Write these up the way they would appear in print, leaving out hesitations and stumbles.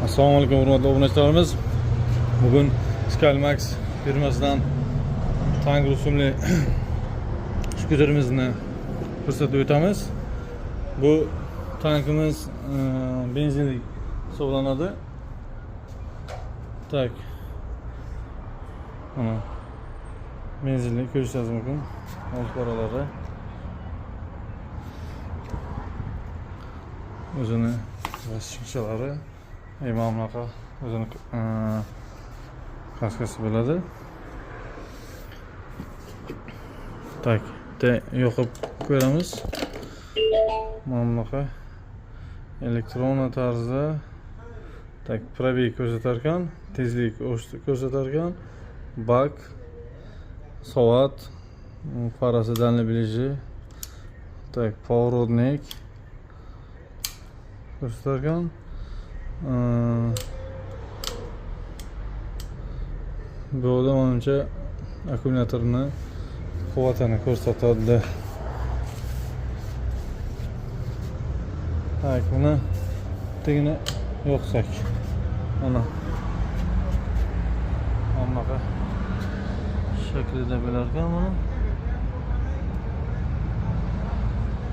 Assalomu alaykum hurmatli obunachilarimiz. Bugun Skymax firmasidan tank rusumli skuterimizni ko'rsatib o'tamiz. Bu tankimiz benzinli hisoblanadi. Tak. Mana benzinli ko'rishingiz mumkin. Old qoralari. O'zini shinchalari mana bunaqa o'zini kaskasi bo'ladi. Tak, yoqib ko'ramiz. Mana bunaqa elektron tarzda tak probeg ko'rsatar ekan, tezlik ko'rsatar ekan, bak, soat, farasi дальний ближи, tak поворотник ko'rsatar ekan. Bu yerda menimcha akkumulyatorni quvvatini ko'rsatadi. Tak, buni tagini yoqsak. Mana bunaqa shaklida bo'lar ekan mana.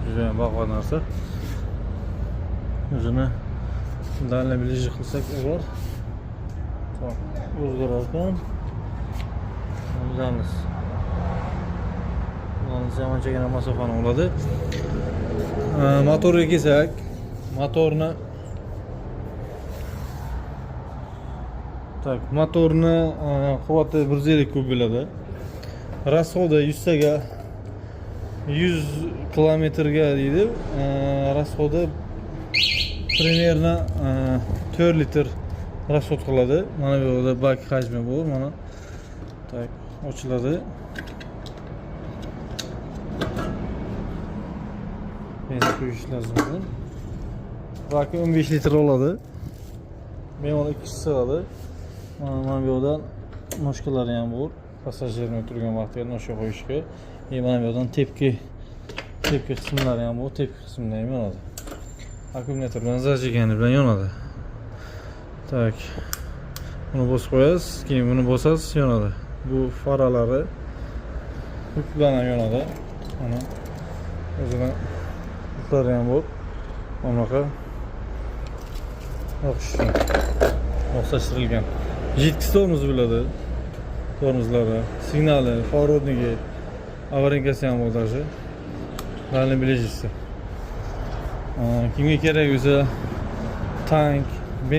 Juda baquvvat narsa. O'zini дальний ближи qilsak agar o'zgarar ekan. O'zamiz zamonchagina masofani oladi. Motorga kelsak, motorni quvvati 150 kub bo'ladi. Расходi 100 ga 100 kilometrga deydi. Расходи примерно 4 litr расход qiladi. Mana bu yerda bak hajmi bu. Mana tak ochiladi. Benzin quyish lozim. Bak 15 litr oladi. Bemalol ikkisi sig'adi. Mana bu yerdan noshkalari ham bor. Passajirni o'tirgan vaqtida noshka qo'yishga. Mana bu yerdan tepki qismlari ham bor. Tepki qismida ham yonadi. Akkumulyator bilan zajigani bilan yonadi. Tak. Buni bosib qo'yasiz, keyin buni bosasiz, yonadi. Bu faralari hook bilan ham yonadi. Mana o'zini hooklari ham bor. Bunaqa o'xshashtirilgan. Jidkis tormoz bo'ladi. Tormozlari, signali, поворотники, аварийкасы ham bor даже. Дальний ближisi. Kimga kerak bo'lsa tank